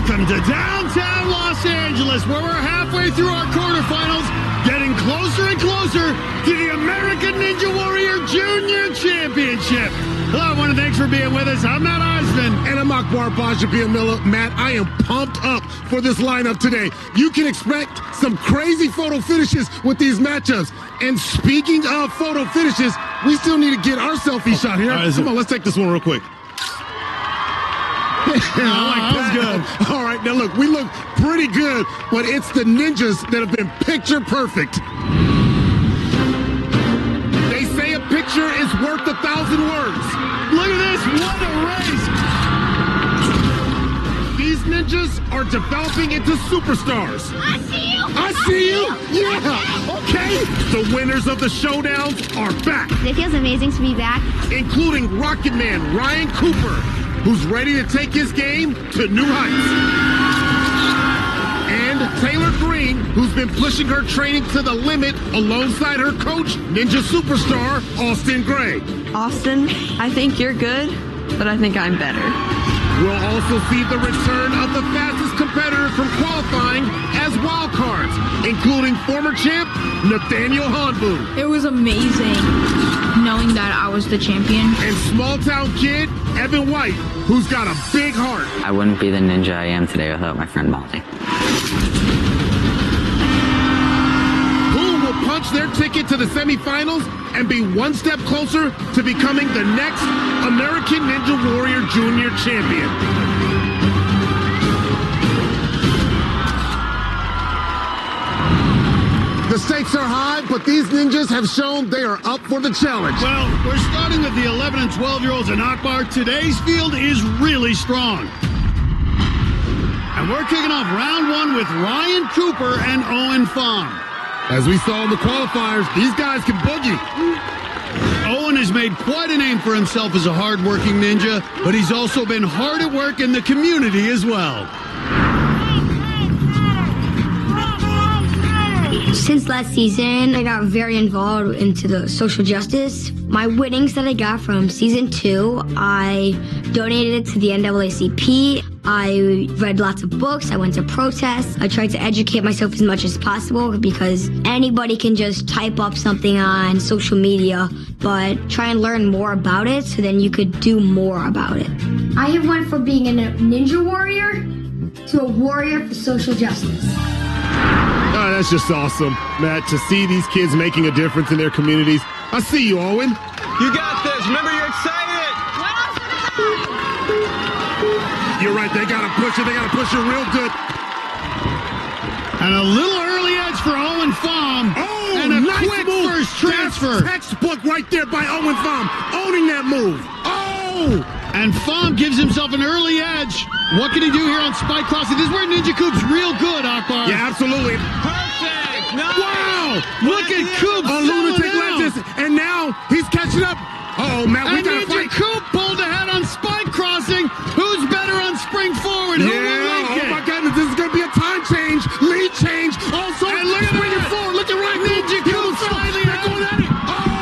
Welcome to downtown Los Angeles, where we're halfway through our quarterfinals, getting closer and closer to the American Ninja Warrior Junior Championship. Hello, everyone, and thanks for being with us. I'm Matt Eisman. And I'm Akbar Miller. Matt, I am pumped up for this lineup today. You can expect some crazy photo finishes with these matchups. And speaking of photo finishes, we still need to get our selfie shot here. Come on, let's take this one real quick. That was good. All right, now look, we look pretty good, but it's the ninjas that have been picture perfect. They say a picture is worth 1,000 words. Look at this, what a race. These ninjas are developing into superstars. I see you! I see you! Yeah! Okay! The winners of the showdowns are back. It feels amazing to be back. Including Rocket Man Ryan Cooper, who's ready to take his game to new heights. And Taylor Green, who's been pushing her training to the limit alongside her coach, Ninja Superstar Austin Gray. Austin, I think you're good, but I think I'm better. We'll also see the return of the fastest competitor from qualifying as wildcards, including former champ Nathaniel Hanbu. It was amazing knowing that I was the champion. And small-town kid Evan White, who's got a big heart. I wouldn't be the ninja I am today without my friend Molly. Who will punch their ticket to the semifinals and be one step closer to becoming the next American Ninja Warrior Junior Champion? The stakes are high, but these ninjas have shown they are up for the challenge. Well, we're starting with the 11 and 12-year-olds in Akbar. Today's field is really strong. And we're kicking off round one with Ryan Cooper and Owen Pham. As we saw in the qualifiers, these guys can boogie. Owen has made quite a name for himself as a hard-working ninja, but he's also been hard at work in the community as well. Since last season, I got very involved into the social justice. My winnings that I got from season 2, I donated it to the NAACP. I read lots of books. I went to protests. I tried to educate myself as much as possible because anybody can just type up something on social media, but try and learn more about it so then you could do more about it. I have went from being a ninja warrior to a warrior for social justice. Oh, that's just awesome, Matt, to see these kids making a difference in their communities. I see you, Owen. You got this. Remember, you're excited. You're right. They got to push it. They got to push it real good. And a little early edge for Owen Pham. Oh, and a nice quick move. first transfer. That's textbook right there by Owen Pham, owning that move. Oh! And Pham gives himself an early edge. What can he do here on Spike Crossing? This is where Ninja Coop's real good, Akbar. Yeah, absolutely. Perfect. Nice. Wow! Look at Coop On Lunatic Legends, and now he's catching up. Uh-oh, Matt, we And got to Ninja fight. Coop pulled ahead on Spike Crossing. Who's better on Spring Forward? Who will Yeah, make it? oh my goodness, this is going to be a time change, lead change. Also, And look at springing that. forward. Look at Ryan Ninja Coop. Coop slightly They're going at it.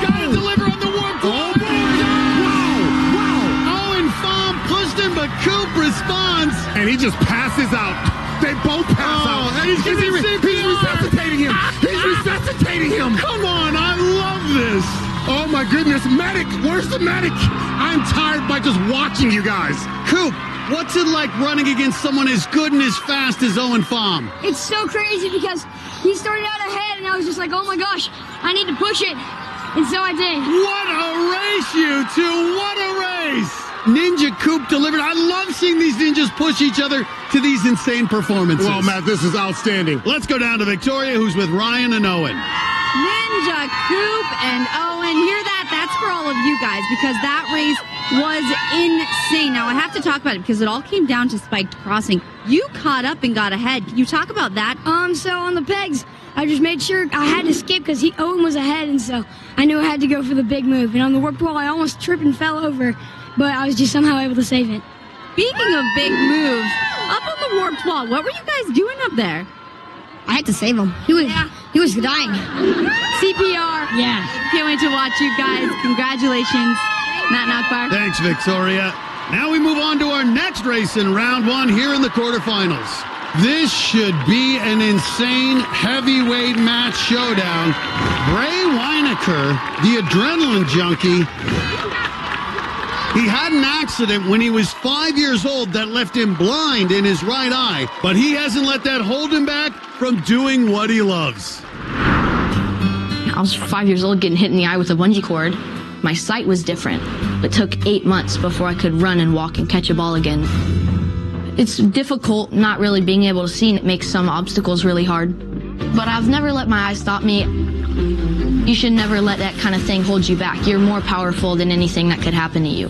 Gotta deliver on the warp. Oh, wow. Owen Pham pushed him, but Coop responds. And he just passes out. They both pass out. And he's giving him He's CPR. resuscitating him. He's resuscitating him. Come on, I love this. Oh my goodness, medic! Where's the medic? I'm tired by just watching you guys. Coop, what's it like running against someone as good and as fast as Owen Pham? It's so crazy because he started out ahead and I was just like, oh my gosh, I need to push it. And so I did. What a race, you two! What a race! Ninja Coop delivered. I love seeing these ninjas push each other to these insane performances. Well, Matt, this is outstanding. Let's go down to Victoria, who's with Ryan and Owen. Ninja Coop and Owen, hear that? That's for all of you guys because that race was insane. Now, I have to talk about it because it all came down to spiked crossing. You caught up and got ahead. Can you talk about that? So on the pegs, I just made sure I had to skip because Owen was ahead, and so I knew I had to go for the big move. And on the warped wall, I almost tripped and fell over, but I was just somehow able to save it. Speaking of big moves, up on the warped wall, what were you guys doing up there? I had to save him. He was dying. CPR. Yeah. Can't wait to watch you guys. Congratulations, Matt and Akbar. Thanks, Victoria. Now we move on to our next race in round one here in the quarterfinals. This should be an insane heavyweight match showdown. Bray Weinecker, the adrenaline junkie, he had an accident when he was 5 years old that left him blind in his right eye, but he hasn't let that hold him back from doing what he loves. I was 5 years old getting hit in the eye with a bungee cord. My sight was different. It took 8 months before I could run and walk and catch a ball again. It's difficult not really being able to see, and it makes some obstacles really hard. But I've never let my eyes stop me. You should never let that kind of thing hold you back. You're more powerful than anything that could happen to you.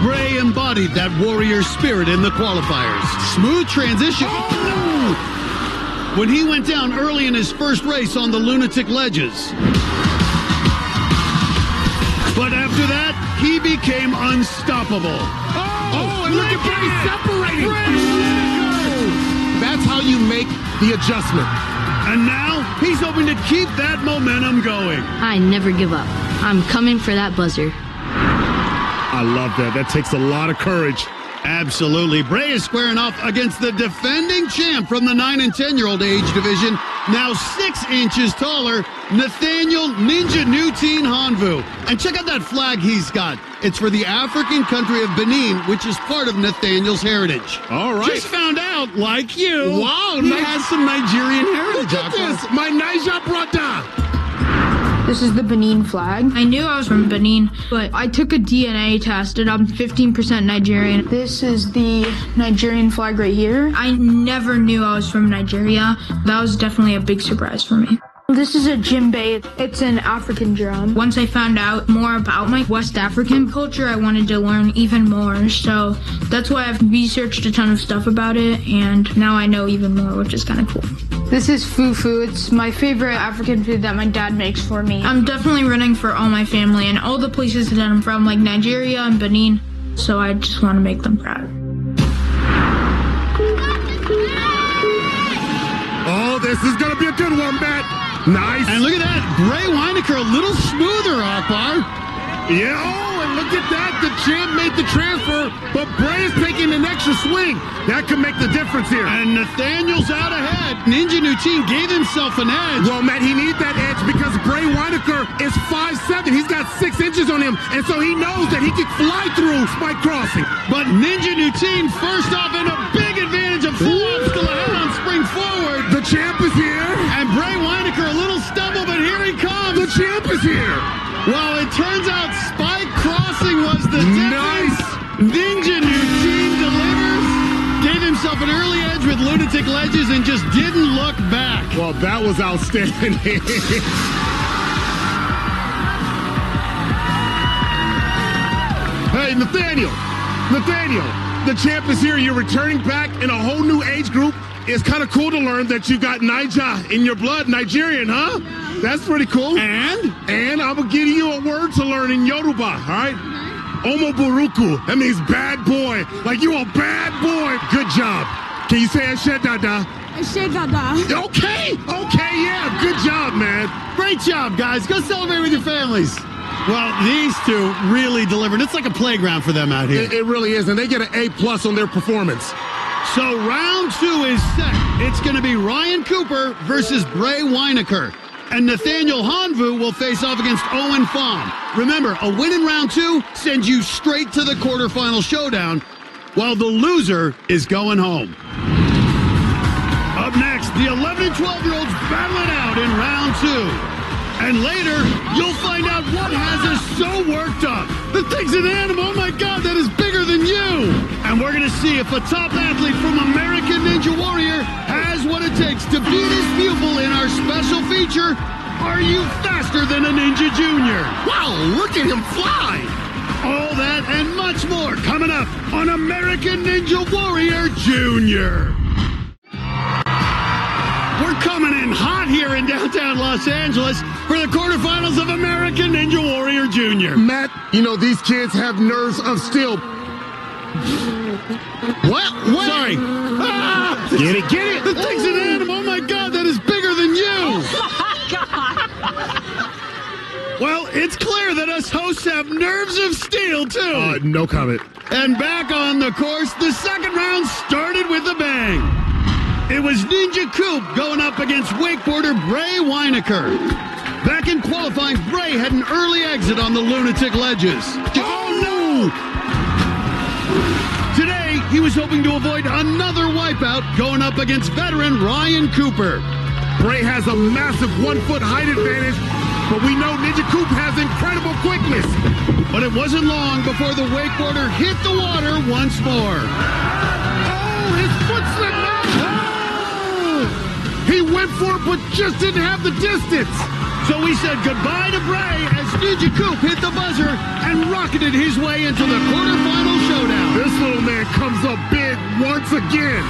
Bray embodied that warrior spirit in the qualifiers. Smooth transition. Oh! When he went down early in his first race on the lunatic ledges. But after that, he became unstoppable. Oh, and look at Bray separating. That's how you make the adjustment. And now, he's hoping to keep that momentum going. I never give up. I'm coming for that buzzer. I love that. That takes a lot of courage. Absolutely. Bray is squaring off against the defending champ from the 9 and 10-year-old age division, now 6 inches taller, Nathaniel Ninja Nuteen Hanvu. And check out that flag he's got. It's for the African country of Benin, which is part of Nathaniel's heritage. All right. Just found out, like you, wow, he has some Nigerian heritage. Look at this, my Niger brother. This is the Benin flag. I knew I was from Benin, but I took a DNA test and I'm 15% Nigerian. This is the Nigerian flag right here. I never knew I was from Nigeria. That was definitely a big surprise for me. This is a djembe. It's an African drum. Once I found out more about my West African culture, I wanted to learn even more. So that's why I've researched a ton of stuff about it, and now I know even more, which is kind of cool. This is fufu. It's my favorite African food that my dad makes for me. I'm definitely running for all my family and all the places that I'm from, like Nigeria and Benin. So I just want to make them proud. Oh, this is going to be a good one, Matt. Nice. And look at that. Bray Weinecker a little smoother, Akbar. Yeah, oh, and look at that. The champ made the transfer, but Bray is taking an extra swing. That could make the difference here. And Nathaniel's out ahead. Ninja Nuteen gave himself an edge. Well, Matt, he needs that edge because Bray Weinecker is 5'7". He's got 6 inches on him, and so he knows that he can fly through spike crossing. But Ninja Nuteen first off in a big advantage of full obstacle ahead on spring forward. The champ is here. And Bray Weinecker a little stumble, but here he comes. The champ is here. Well, it turns out spike crossing was the difference. Nice. Ninja Nuteen delivers. Gave himself an early edge with lunatic ledges and just didn't look back. Well, that was outstanding. Hey, Nathaniel, the champ is here. You're returning back in a whole new age group. It's kind of cool to learn that you got Niger in your blood, Nigerian, huh? That's pretty cool. And I'm going to give you a word to learn in Yoruba, all right? Omoburuku. That means bad boy. Like you a bad boy. Good job. Can you say Eshe Dada? Eshe Dada. Okay, yeah. Good job, man. Great job, guys. Go celebrate with your families. Well, these two really delivered. It's like a playground for them out here. It really is, and they get an A+ on their performance. So round 2 is set. It's going to be Ryan Cooper versus Bray Weinecker. And Nathaniel Hanvu will face off against Owen Pham. Remember, a win in round 2 sends you straight to the quarterfinal showdown, while the loser is going home. Up next, the 11 and 12-year-olds battle it out in round 2. And later, you'll find out what has us so worked up. The thing's an animal, oh my God, that is bigger than you. And we're gonna see if a top athlete from American Ninja Warrior has what it takes to beat his pupil in our special feature, Are You Faster Than a Ninja Junior? Wow, look at him fly. All that and much more coming up on American Ninja Warrior Junior. We're coming in hot here in downtown Los Angeles for the quarterfinals of American Ninja Warrior Junior. Matt, you know, these kids have nerves of steel. What? Sorry. Ah! Get it. The thing's an animal. Oh, my God, that is bigger than you. Oh, my God. Well, it's clear that U.S. hosts have nerves of steel, too. No comment. And back on the course, the second round started with a bang. It was Ninja Coop going up against wakeboarder Bray Weinecker. Back in qualifying, Bray had an early exit on the lunatic ledges. Oh, no! Today, he was hoping to avoid another wipeout going up against veteran Ryan Cooper. Bray has a massive 1-foot height advantage, but we know Ninja Coop has incredible quickness. But it wasn't long before the wakeboarder hit the water once more. Oh, his foot slipped out. Oh! He went for it, but just didn't have the distance. So we said goodbye to Bray as Ninja Coop hit the buzzer and rocketed his way into the quarterfinal showdown. This little man comes up big once again.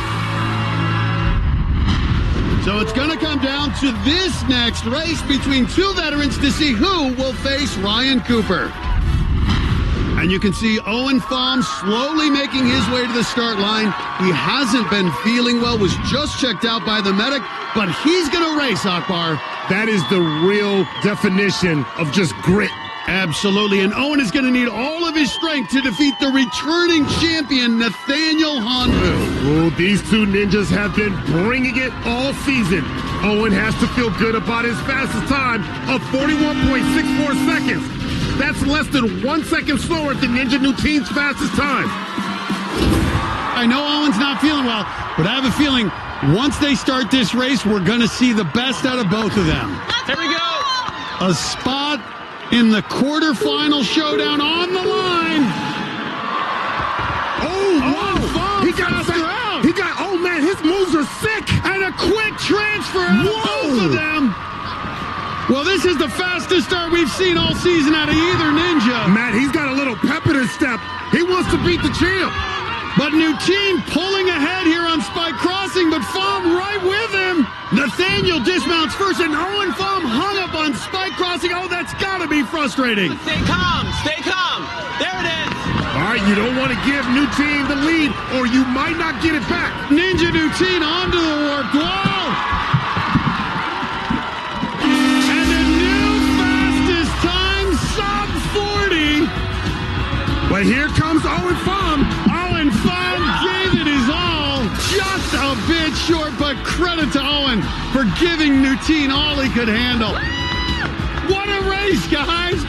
So it's going to come down to this next race between two veterans to see who will face Ryan Cooper. And you can see Owen Pham slowly making his way to the start line. He hasn't been feeling well, was just checked out by the medic, but he's going to race, Akbar. That is the real definition of just grit. Absolutely, and Owen is going to need all of his strength to defeat the returning champion, Nathaniel Honbu. Oh, these two ninjas have been bringing it all season. Owen has to feel good about his fastest time of 41.64 seconds. That's less than 1 second slower than Ninja Nuteen's fastest time. I know Owen's not feeling well, but I have a feeling once they start this race, we're going to see the best out of both of them. Here we go. A spot in the quarterfinal showdown on the line. He got faster out. Oh man, his moves are sick. And a quick transfer out of both of them. Well, this is the fastest start we've seen all season out of either ninja. Matt, he's got a little pep in his step. He wants to beat the champ. But Nuteen pulling ahead here on Spike Crossing, but Pham right with him. Nathaniel dismounts first, and Owen Pham hung up on Spike Crossing. Oh, that's got to be frustrating. Stay calm. Stay calm. There it is. All right, you don't want to give Nuteen the lead, or you might not get it back. Ninja Nuteen onto the warped wall. And a new fastest time, sub 40. But here comes Owen Pham. Owen Pham gave it his all. Just a bit short, but credit to Owen for giving Nuteen all he could handle. What a race, guys.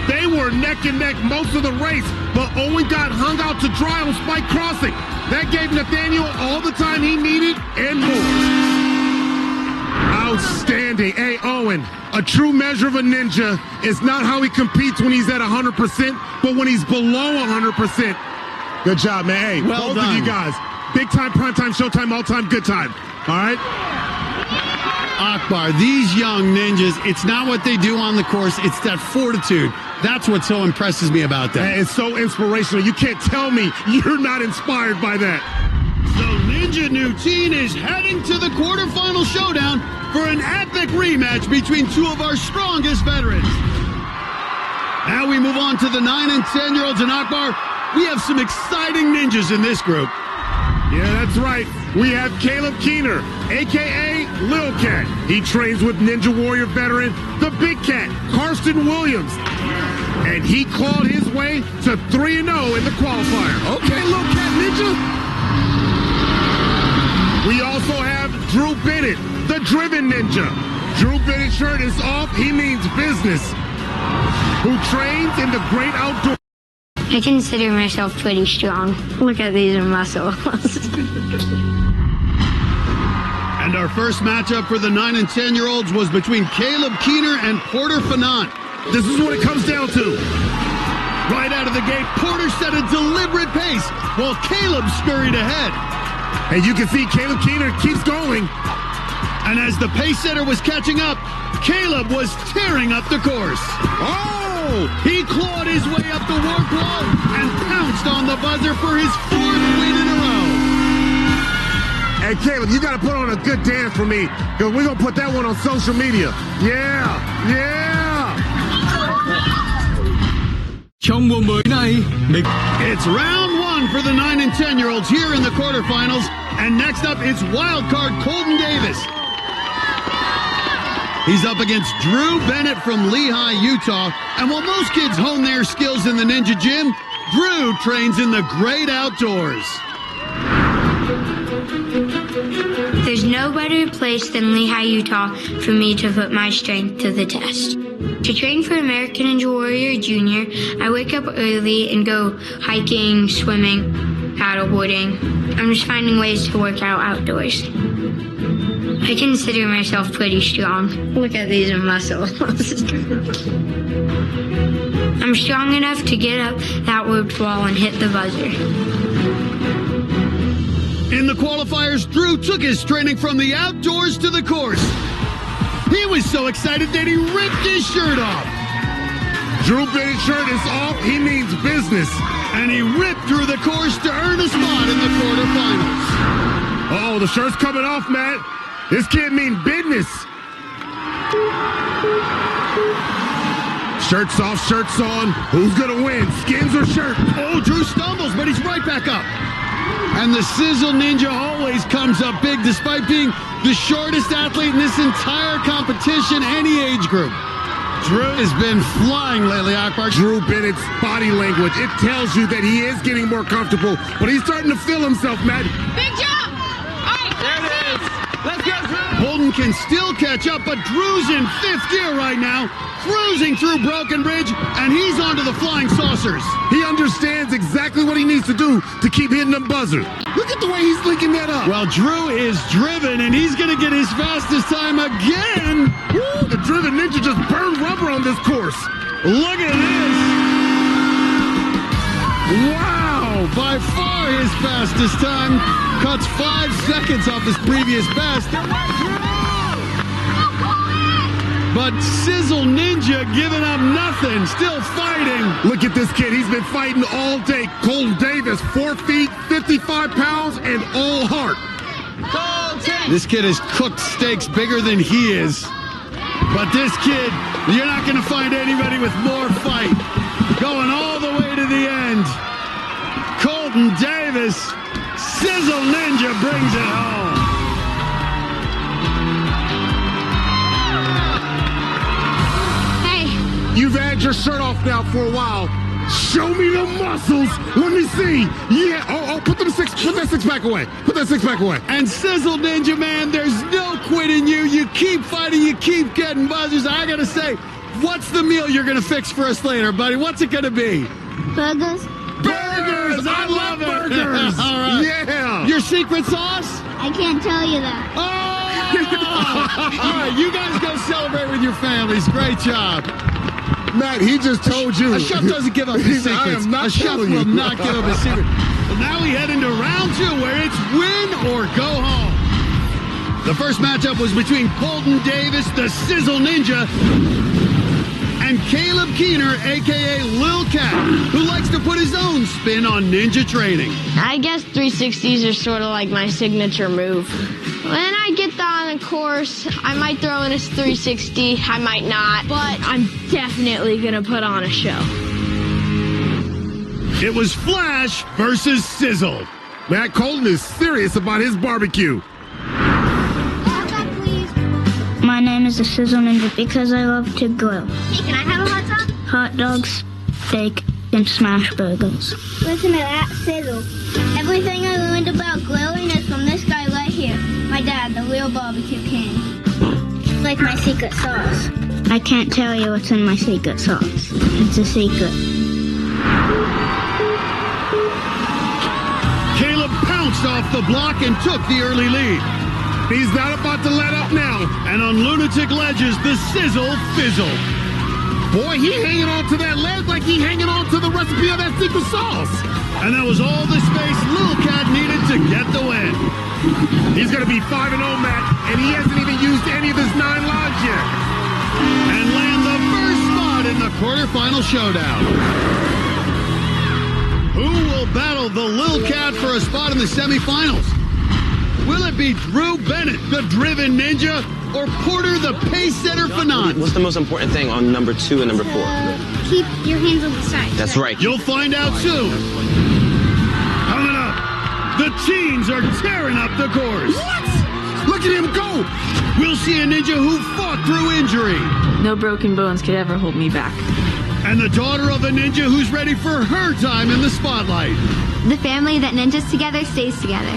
They were neck and neck most of the race, but Owen got hung out to dry on Spike Crossing. That gave Nathaniel all the time he needed and more. Outstanding. Hey, Owen, a true measure of a ninja is not how he competes when he's at 100%, but when he's below 100%. Good job, man. Hey, well both done. of you guys. Big time, prime time, showtime, all time, good time. All right? Akbar, these young ninjas, it's not what they do on the course, it's that fortitude. That's what so impresses me about them. Hey, it's so inspirational. You can't tell me you're not inspired by that. So Ninja Nuteen is heading to the quarterfinal showdown for an epic rematch between two of our strongest veterans. Now we move on to the 9 and 10-year-olds in Akbar. We have some exciting ninjas in this group. Yeah, that's right. We have Caleb Keener, a.k.a. Lil Cat. He trains with Ninja Warrior veteran, the Big Cat, Karsten Williams. And he clawed his way to 3-0 in the qualifier. Okay, Lil Cat Ninja. We also have Drew Bennett, the Driven Ninja. Drew Bennett's shirt is off. He means business. Who trains in the great outdoors. I consider myself pretty strong. Look at these muscles. And our first matchup for the 9 and 10-year-olds was between Caleb Keener and Porter Fanant. This is what it comes down to. Right out of the gate, Porter set a deliberate pace while Caleb scurried ahead. And you can see Caleb Keener keeps going. And as the pace setter was catching up, Caleb was tearing up the course. Oh! He clawed his way up the warp wall and pounced on the buzzer for his 4th win in a row. Hey, Caleb, you got to put on a good dance for me, because we're going to put that one on social media. Yeah! Yeah! It's round 1 for the 9 and 10-year-olds here in the quarterfinals. And next up, it's wild card Colton Davis. He's up against Drew Bennett from Lehigh, Utah. And while most kids hone their skills in the ninja gym, Drew trains in the great outdoors. There's no better place than Lehigh, Utah for me to put my strength to the test. To train for American Ninja Warrior Junior, I wake up early and go hiking, swimming, paddleboarding. I'm just finding ways to work out outdoors. I consider myself pretty strong. Look at these muscles. I'm strong enough to get up that roped wall and hit the buzzer. In the qualifiers, Drew took his training from the outdoors to the course. He was so excited that he ripped his shirt off. Drew Bennett's shirt is off. He means business. And he ripped through the course to earn a spot in the quarterfinals. Oh, the shirt's coming off, Matt. This kid means business. Shirts off, shirts on. Who's gonna win, skins or shirt? Oh, Drew stumbles, but he's right back up. And the Sizzle Ninja always comes up big despite being the shortest athlete in this entire competition, any age group. Drew has been flying lately, Akbar. Drew Bennett's body language, it tells you that he is getting more comfortable, but he's starting to feel himself, Matt. Big jump! All right, There it is. Let's go, Drew. Holden can still catch up, but Drew's in fifth gear right now, cruising through Broken Bridge, and he's onto the flying saucers. He understands exactly what he needs to do to keep hitting them buzzers. Look at the way he's linking that up. Well, Drew is driven, and he's going to get his fastest time again. Woo, the Driven Ninja just burned rubber on this course. Look at this. Wow, by far his fastest time. Cuts 5 seconds off his previous best. But Sizzle Ninja giving up nothing, still fighting. Look at this kid. He's been fighting all day. Colton Davis, 4 feet, 55 pounds, and all heart. This kid has cooked steaks bigger than he is. But this kid, you're not going to find anybody with more fight. Going all the way to the end. Colton Davis, Sizzle Ninja brings it home. You've had your shirt off now for a while. Show me the muscles. Let me see. Yeah. Oh, put that six pack away. Put that 6-pack away. And Sizzle Ninja, man, there's no quitting you. You keep fighting. You keep getting buzzers. I got to say, what's the meal you're going to fix for us later, buddy? What's it going to be? Burgers. Burgers! I love burgers. All right. Yeah. Your secret sauce? I can't tell you that. Oh! All right, you guys go celebrate with your families. Great job. Matt, he just told you. A chef doesn't give up his secrets. I am not a chef telling you. will not give up his secret. Well, now we head into round 2, where it's win or go home. The first matchup was between Colton Davis, the Sizzle Ninja, and Caleb Keener, a.k.a. Lil Cat, who likes to put his own spin on ninja training. I guess 360s are sort of like my signature move. When I get on a course, I might throw in a 360, I might not, but I'm definitely gonna put on a show. It was Flash versus Sizzle. Matt Colton is serious about his barbecue. My name is the Sizzle Ninja because I love to grill. Hey, can I have a hot dog? Hot dogs, steak, and smash burgers. Listen to that sizzle. Everything I learned about grilling is from this guy right here. My dad, the real barbecue king. It's like my secret sauce. I can't tell you what's in my secret sauce. It's a secret. Caleb pounced off the block and took the early lead. He's not about to let up now. And on lunatic ledges, the Sizzle fizzle. Boy, he hanging on to that ledge like he hanging on to the recipe of that secret sauce. And that was all the space Lil Cat needed to get the win. He's going to be 5-0, Matt, and he hasn't even used any of his 9 lives yet. And land the first spot in the quarterfinal showdown. Who will battle the Lil Cat for a spot in the semifinals? Will it be Drew Bennett, the Driven Ninja, or Porter, the pace setter finance? What's the most important thing on number 2 and number 4? Keep your hands on the side. That's right. You'll find out soon. Coming up, the teens are tearing up the course. What? Look at him go. We'll see a ninja who fought through injury. No broken bones could ever hold me back. And the daughter of a ninja who's ready for her time in the spotlight. The family that ninjas together stays together.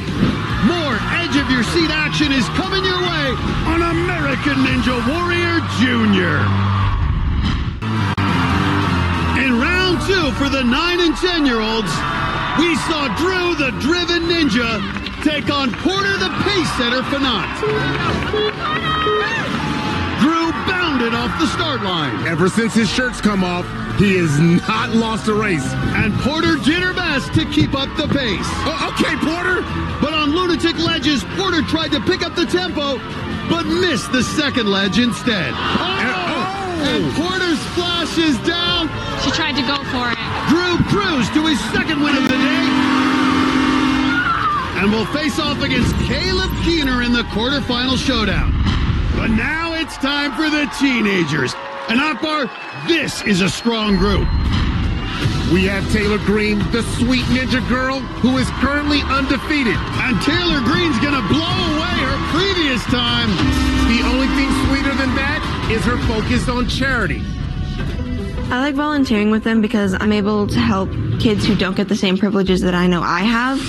More edge-of-your-seat action is coming your way on American Ninja Warrior Jr. In round 2 for the 9 and 10-year-olds, we saw Drew the Driven Ninja take on Porter the pace setter Fanat. Drew bounded off the start line. Ever since his shirt's come off, he has not lost a race. And Porter did her best to keep up the pace. Oh, okay, Porter. But on lunatic ledges, Porter tried to pick up the tempo, but missed the second ledge instead. And Porter splashes down. She tried to go for it. Drew cruised to his second win of the day. And will face off against Caleb Keener in the quarterfinal showdown. But now it's time for the teenagers. And Akbar, this is a strong group. We have Taylor Green, the sweet ninja girl, who is currently undefeated. And Taylor Green's gonna blow away her previous time. The only thing sweeter than that is her focus on charity. I like volunteering with them because I'm able to help kids who don't get the same privileges that I know I have.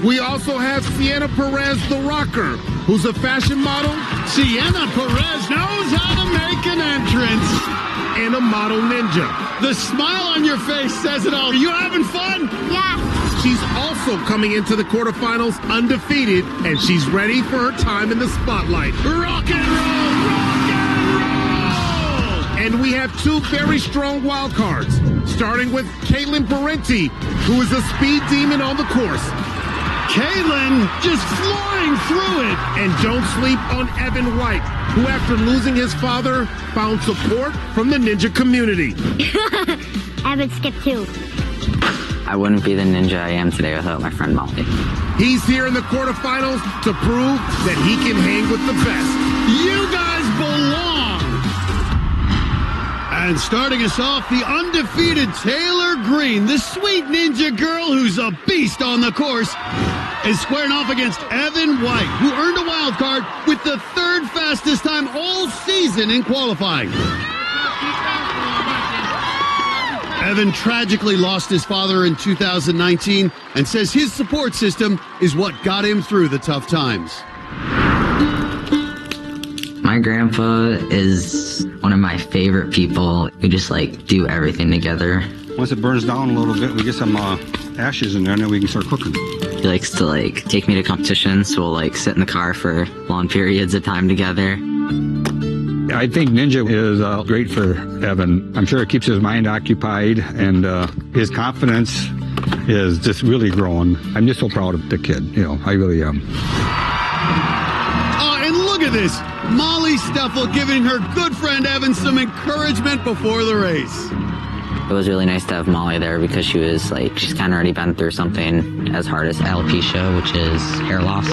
We also have Sienna Perez, the rocker, who's a fashion model. Sienna Perez knows how to make an entrance. And a model ninja. The smile on your face says it all. Are you having fun? Yeah. She's also coming into the quarterfinals undefeated, and she's ready for her time in the spotlight. Rock and roll! Rock and roll! And we have 2 very strong wild cards, starting with Caitlin Parenti, who is a speed demon on the course. Caitlin just flying through it. And don't sleep on Evan White, who after losing his father, found support from the ninja community. Evan skipped 2. I wouldn't be the ninja I am today without my friend Molly. He's here in the quarterfinals to prove that he can hang with the best. You guys belong. And starting us off, the undefeated Taylor Green, the sweet ninja girl who's a beast on the course, is squaring off against Evan White, who earned a wild card with the 3rd fastest time all season in qualifying. Evan tragically lost his father in 2019 and says his support system is what got him through the tough times. My grandpa is one of my favorite people. We just do everything together. Once it burns down a little bit, we get some ashes in there and then we can start cooking. He likes to take me to competitions, so we'll sit in the car for long periods of time together. I think ninja is great for Evan. I'm sure it keeps his mind occupied and his confidence is just really growing. I'm just so proud of the kid, I really am. And look at this. Molly Steffel giving her good friend Evan some encouragement before the race. It was really nice to have Molly there because she was she's kind of already been through something as hard as alopecia, which is hair loss.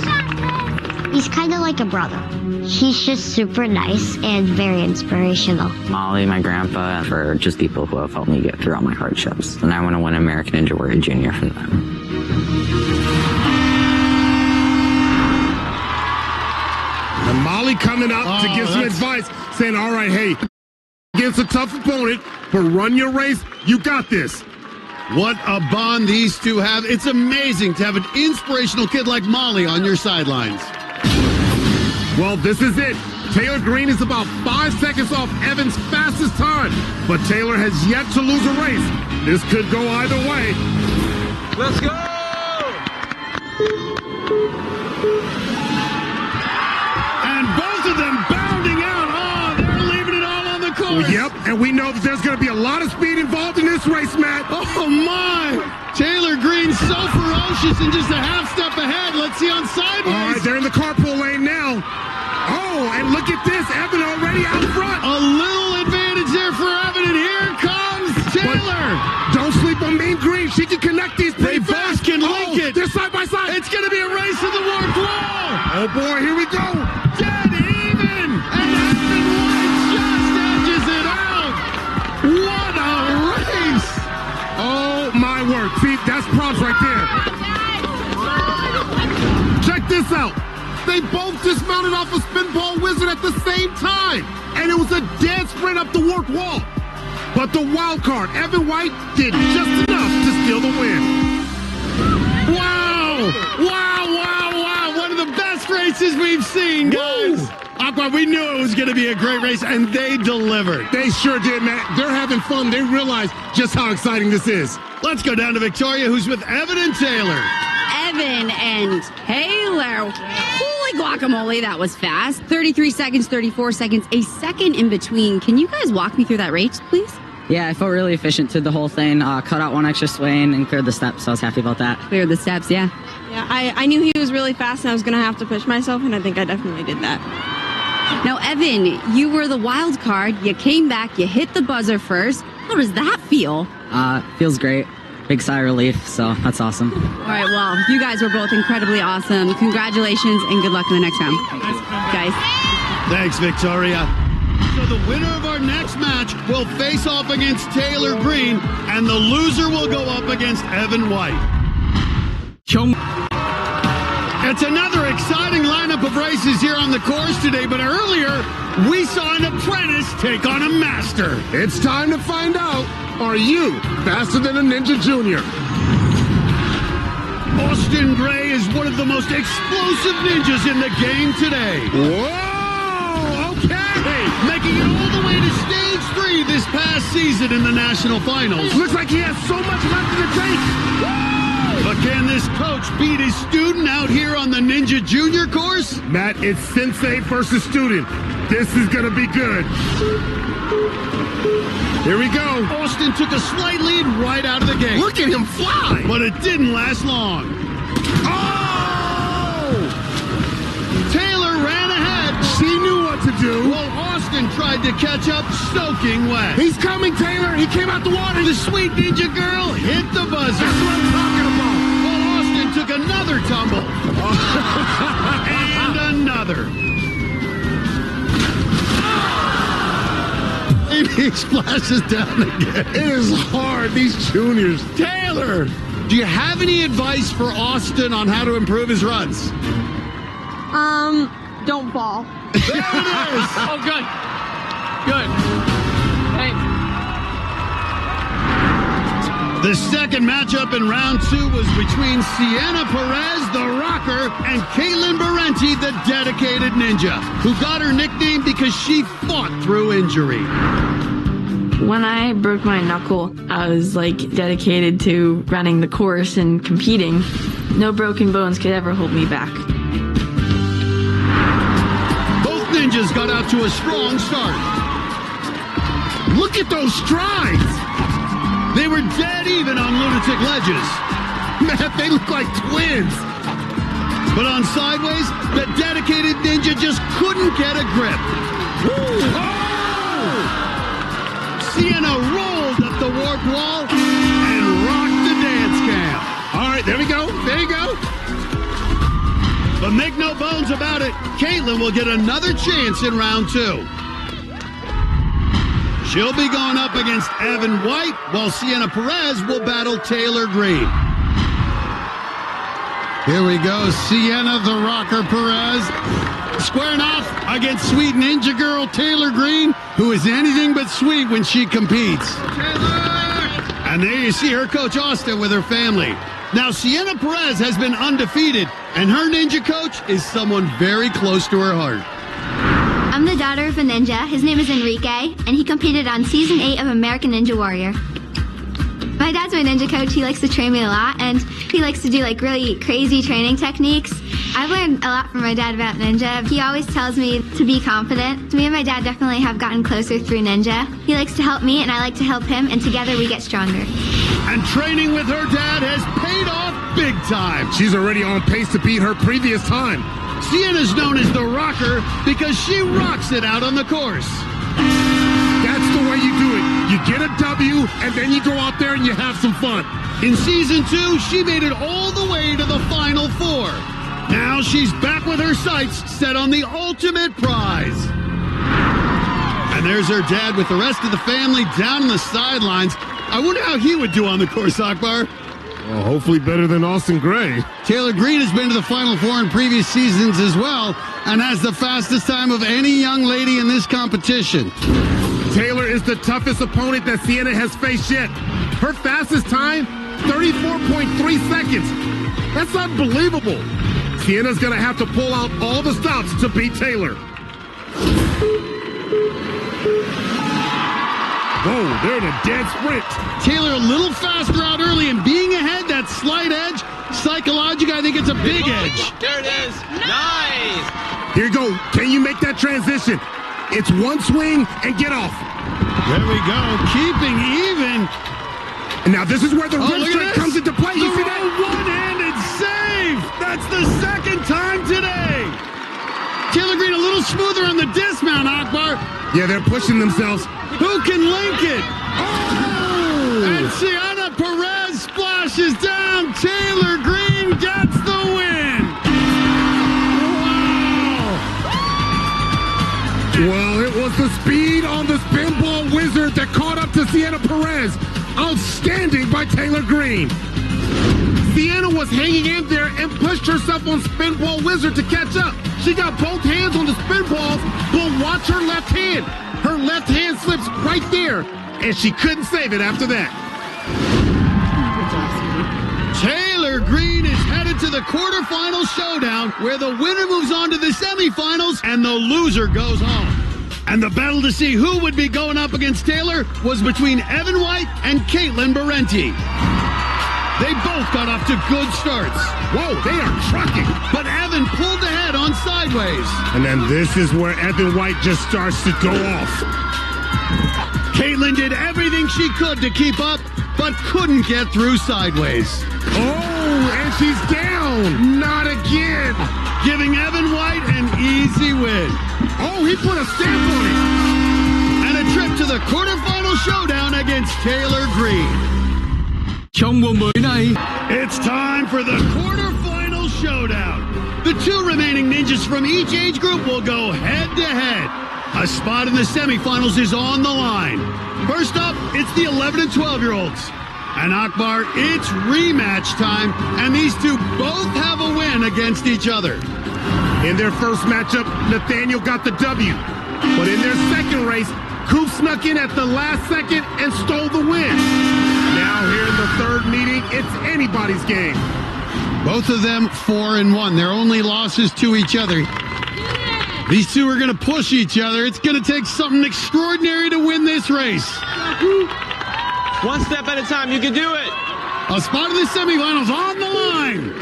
He's kind of like a brother. He's just super nice and very inspirational. Molly, my grandpa, for just people who have helped me get through all my hardships. And I want to win American Ninja Warrior Jr. for them. And Molly coming up to give some advice, saying, all right, hey, against a tough opponent, but run your race. You got this. What a bond these two have. It's amazing to have an inspirational kid like Molly on your sidelines. Well, this is it. Taylor Green is about 5 seconds off Evan's fastest time, but Taylor has yet to lose a race. This could go either way. Let's go! And both of them bounding out. Oh, they're leaving it all on the course. Yep, and we know that there's going to be a lot of speed involved in this race, Matt. Oh, my. Taylor Green so ferocious and just a half step ahead. Let's see on sideways. All right, they're in the carpool lane now. Oh, and look at this. Evan already out front. A little advantage there for Evan, and here comes Taylor. But don't sleep on Mean Green. She can connect these pretty fast. Both can link it. They're side by side. It's going to be a race to the warped wall. Oh, boy, here we go. Dead even. And Evan White just edges it out. What a race. Oh, my word. See, that's props right there. Check this out. They both dismounted off a spinball wizard at the same time. And it was a dead sprint up the warp wall. But the wild card, Evan White, did just enough to steal the win. Wow! Wow, wow, wow! One of the best races we've seen, guys. Woo! Aqua, we knew it was going to be a great race, and they delivered. They sure did, Matt. They're having fun. They realize just how exciting this is. Let's go down to Victoria, who's with Evan and Taylor. Evan and Taylor. Holy guacamole, that was fast. 33 seconds, 34 seconds, a second in between. Can you guys walk me through that race, please? Yeah, I felt really efficient through the whole thing. Cut out one extra swing and cleared the steps, so I was happy about that. Cleared the steps, yeah. Yeah, I knew he was really fast and I was going to have to push myself, and I think I definitely did that. Now, Evan, you were the wild card. You came back, you hit the buzzer first. How does that feel? Feels great. Big sigh of relief, so that's awesome. All right, well, you guys were both incredibly awesome. Congratulations and good luck in the next round. Guys. Thanks, Victoria. So the winner of our next match will face off against Taylor Green, and the loser will go up against Evan White. It's another exciting lineup of races here on the course today, but earlier we saw an apprentice take on a master. It's time to find out, are you faster than a Ninja Junior? Austin Gray is one of the most explosive ninjas in the game today. Whoa, okay. Making it all the way to stage 3 this past season in the national finals. Looks like he has so much left in the tank. But can this coach beat his student out here on the Ninja Junior course? Matt, it's sensei versus student. This is going to be good. Here we go. Austin took a slight lead right out of the gate. Look at him fly. But it didn't last long. Oh! Taylor ran ahead. She knew what to do. While Austin tried to catch up soaking wet. He's coming, Taylor. He came out the water. The sweet ninja girl hit the buzzer. That's what I'm talking about. While Austin took another tumble. And another. He splashes down again. It is hard, these juniors. Taylor, do you have any advice for Austin on how to improve his runs? Don't fall. There it is. Oh, good. Good. Thanks. The second matchup in round 2 was between Sienna Perez, the rocker, and Caitlin Berenti, the dedicated ninja, who got her nickname because she fought through injury. When I broke my knuckle, I was like dedicated to running the course and competing. No broken bones could ever hold me back. Both ninjas got out to a strong start. Look at those strides. They were dead even on lunatic ledges. Man, they look like twins. But on sideways, the dedicated ninja just couldn't get a grip. Oh! Sienna rolled up the warp wall and rocked the dance camp. All right, there we go. There you go. But make no bones about it, Caitlin will get another chance in round 2. She'll be going up against Evan White, while Sienna Perez will battle Taylor Green. Here we go, Sienna the Rocker Perez squaring off against sweet ninja girl Taylor Green, who is anything but sweet when she competes. Taylor! And there you see her coach Austin with her family. Now, Sienna Perez has been undefeated, and her ninja coach is someone very close to her heart. I'm the daughter of a ninja. His name is Enrique, and he competed on Season 8 of American Ninja Warrior. My dad's my ninja coach. He likes to train me a lot, and he likes to do like really crazy training techniques. I've learned a lot from my dad about ninja. He always tells me to be confident. Me and my dad definitely have gotten closer through ninja. He likes to help me, and I like to help him, and together we get stronger. And training with her dad has paid off big time. She's already on pace to beat her previous time. Sienna's known as the Rocker because she rocks it out on the course. That's the way you do it. You get a W, and then you go out there and you have some fun. In Season 2, she made it all the way to the Final 4. Now she's back with her sights set on the ultimate prize. And there's her dad with the rest of the family down on the sidelines. I wonder how he would do on the course, Akbar. Well, hopefully better than Austin Gray. Taylor Green has been to the Final Four in previous seasons as well and has the fastest time of any young lady in this competition. Taylor is the toughest opponent that Sienna has faced yet. Her fastest time, 34.3 seconds. That's unbelievable. Sienna's going to have to pull out all the stops to beat Taylor. Whoa, they're in a dead sprint. Taylor a little faster out early, and being ahead, that slight edge, psychologically, I think it's a big edge. There it is. Nice. Here you go. Can you make that transition? It's one swing and get off. There we go. Keeping even. And now this is where the rim strike comes into play. You see that? One-handed save. That's the second time today. Taylor Green a little smoother on the dismount, Akbar. Yeah, they're pushing themselves. Who can link it? Oh! And Sienna Perez splashes down. Taylor Green gets the win. Wow! Well, it was the speed on the spinball wizard that caught up to Sienna Perez. Outstanding by Taylor Green. Sienna was hanging in there and pushed herself on spinball wizard to catch up. She got both hands on the spinballs, but watch her left hand. Her left hand slips right there, and she couldn't save it after that. Taylor Green is headed to the quarterfinal showdown, where the winner moves on to the semifinals and the loser goes home. And the battle to see who would be going up against Taylor was between Evan White and Caitlin Berenti. They both got off to good starts. Whoa, they are trucking. But Evan pulled ahead on sideways. And then this is where Evan White just starts to go off. Caitlin did everything she could to keep up, but couldn't get through sideways. Oh, and she's down. Not again. Giving Evan White an easy win. Oh, he put a stamp on it. And a trip to the quarterfinal showdown against Taylor Green. It's time for the quarterfinal showdown. The two remaining ninjas from each age group will go head-to-head. A spot in the semifinals is on the line. First up, it's the 11 and 12-year-olds. And Akbar, it's rematch time, and these two both have a win against each other. In their first matchup, Nathaniel got the W. But in their second race, Coop snuck in at the last second and stole the win. Now here in the third meeting, it's anybody's game. Both of them 4-1. Their only losses to each other. These two are going to push each other. It's going to take something extraordinary to win this race. One step at a time. You can do it. A spot in the semifinals on the line.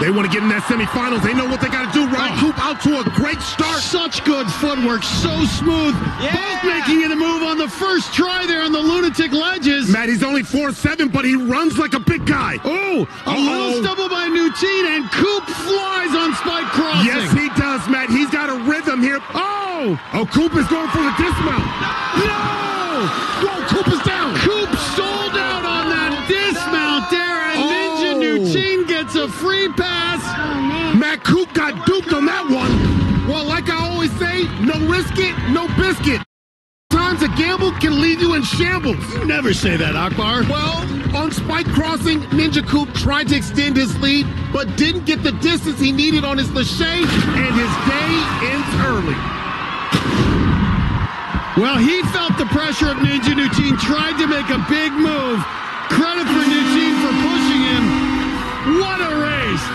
They want to get in that semifinals. They know what they got to do, right? Coop out to a great start. Such good footwork. So smooth. Yeah. Both making it a move on the first try there on the lunatic ledges. Matt, he's only 4'7", but he runs like a big guy. Oh, a little stumble by Nutine, and Coop flies on spike crossing. Yes, he does, Matt. He's got a rhythm here. Oh, Coop is going for the dismount. No! Whoa, Coop is down. Coop sold out on that dismount there, and Ninja Nutine gets a free pass. Matt, Coop got duped on that one. Well, like I always say, no risk it, no biscuit. Sometimes a gamble can leave you in shambles. You never say that, Akbar. Well, on spike crossing, Ninja Coop tried to extend his lead, but didn't get the distance he needed on his lache, and his day ends early. Well, he felt the pressure of Ninja Nutine, tried to make a big move. Credit for Nutine for pushing him. What a race!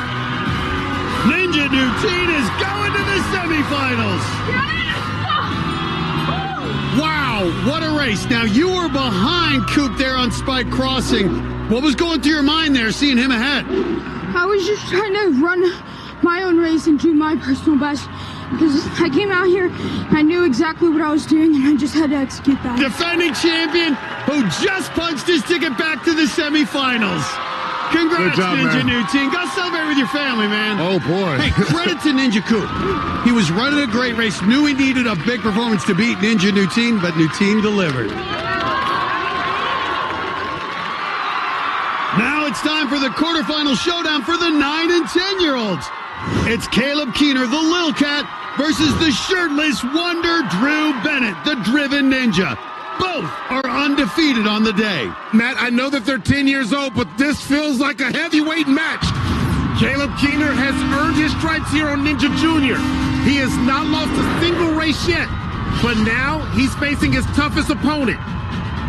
Ninja Nutine is going to the semifinals. Wow, what a race. Now, you were behind Coop there on spike crossing. What was going through your mind there, seeing him ahead? I was just trying to run my own race and do my personal best. Because I came out here, I knew exactly what I was doing, and I just had to execute that. Defending champion who just punched his ticket back to the semifinals. Congrats, job, Ninja man. Nutine. Go celebrate with your family, man. Oh, boy. Hey, credit to Ninja Coop. He was running a great race, knew he needed a big performance to beat Ninja Nutine, but Nutine delivered. Now it's time for the quarterfinal showdown for the 9 and 10-year-olds. It's Caleb Keener, the Lil Cat, versus the shirtless wonder Drew Bennett, the Driven Ninja. Both are undefeated on the day. Matt, I know that they're 10 years old, but this feels like a heavyweight match. Caleb Keener has earned his stripes here on Ninja Jr. He has not lost a single race yet, but now he's facing his toughest opponent.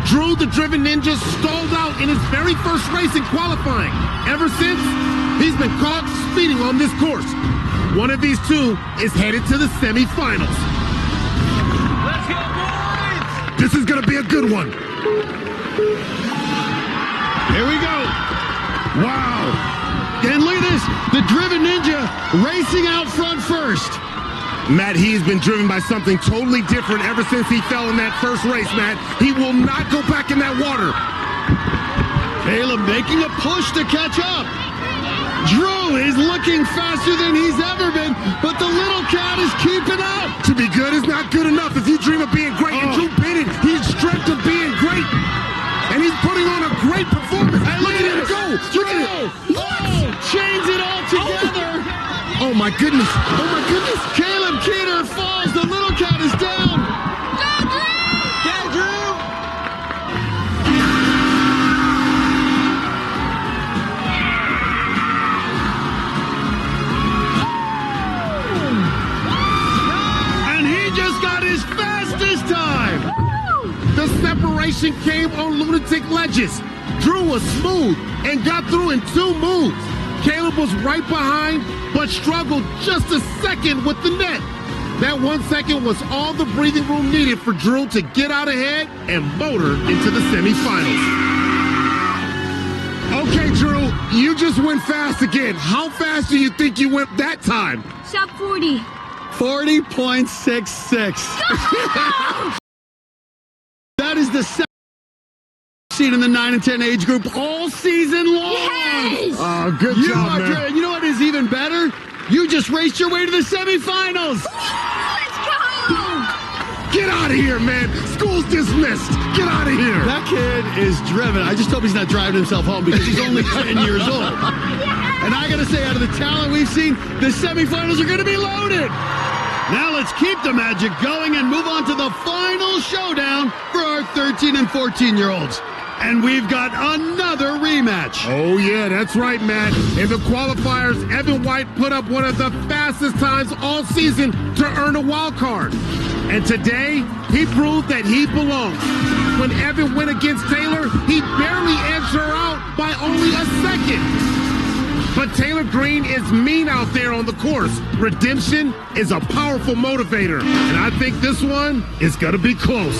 Drew, the Driven Ninja, stalled out in his very first race in qualifying. Ever since, he's been caught speeding on this course. One of these two is headed to the semifinals. Let's go, boys! This is gonna be a good one. Here we go. Wow. And look at this, the Driven Ninja racing out front first. Matt, he's been driven by something totally different ever since he fell in that first race, Matt. He will not go back in that water. Caleb making a push to catch up. Drew is looking faster than he's ever been, but the little cat is keeping up. To be good is not good enough if you dream of being great. And Drew Bennett, he's dreamt of being great. And he's putting on a great performance. Hey, look at him go. Look at him. Chains it all together. Oh my goodness. Oh my goodness. Caleb Keener falls. The little cat is down. Get Drew! And he just got his fastest time. The separation came on lunatic ledges. Drew was smooth and got through in 2 moves. Caleb was right behind, but struggled just a second with the net. That 1 second was all the breathing room needed for Drew to get out ahead and motor into the semifinals. Okay, Drew, you just went fast again. How fast do you think you went that time? Sub 40. 40.66. That is the second seed in the 9 and 10 age group all season long. Yes! Oh, good You job, are man. good. You know what is even better? You just raced your way to the semifinals. Let's go! Get out of here, man. School's dismissed. Get out of here. That kid is driven. I just hope he's not driving himself home because he's only 10 years old. And I got to say, out of the talent we've seen, the semifinals are going to be loaded. Now let's keep the magic going and move on to the final showdown for our 13 and 14-year-olds. And we've got another rematch. Oh, yeah, that's right, Matt. In the qualifiers, Evan White put up one of the fastest times all season to earn a wild card. And today, he proved that he belongs. When Evan went against Taylor, he barely edged her out by only a second. But Taylor Green is mean out there on the course. Redemption is a powerful motivator. And I think this one is going to be close.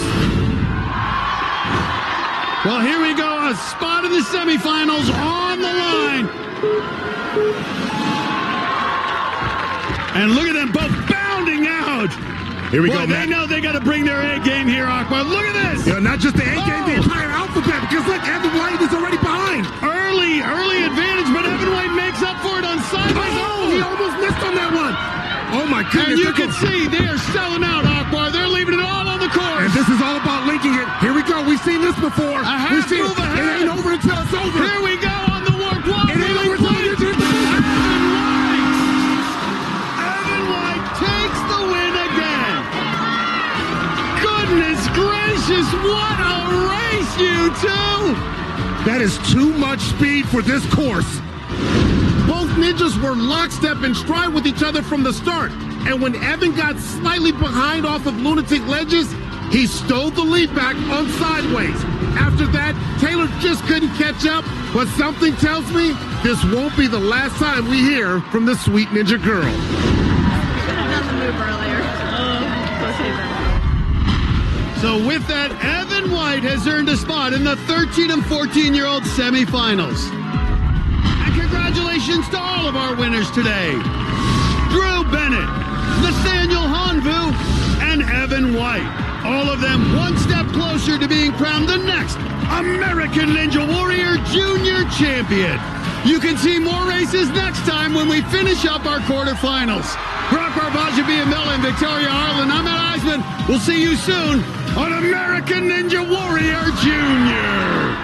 Well, here we go. A spot in the semifinals on the line. And look at them both bounding out. Here we Boy, go, they Matt. know they got to bring their A game here, Aqua. Look at this. Yeah, not just the A game, the entire alphabet, because look, Evan White is already behind. Early advantage, but Evan White makes up for it on sideways. Oh, he almost missed on that one. Oh, my goodness. And you can see they are selling out, Aqua. They're leaving it all on the course. And this is all about linking it. Here we go. We've seen this before. A half We've seen move it. ahead. It ain't over until it's over. Here we go on the warped wall. It ain't over until it's over. Evan White takes the win again. Goodness gracious, what a race, you two. That is too much speed for this course. Both ninjas were lockstep and stride with each other from the start. And when Evan got slightly behind off of lunatic ledges, he stole the lead back on sideways. After that, Taylor just couldn't catch up, but something tells me this won't be the last time we hear from the sweet ninja girl. So with that, Evan White has earned a spot in the 13 and 14-year-old semifinals. And congratulations to all of our winners today. Drew Bennett, Nathaniel Hanvu, and Evan White. All of them one step closer to being crowned the next American Ninja Warrior Junior Champion. You can see more races next time when we finish up our quarterfinals. Brock Barbaja, Biamella, and Victoria Harlan, I'm Ed Eisman. We'll see you soon on American Ninja Warrior Junior.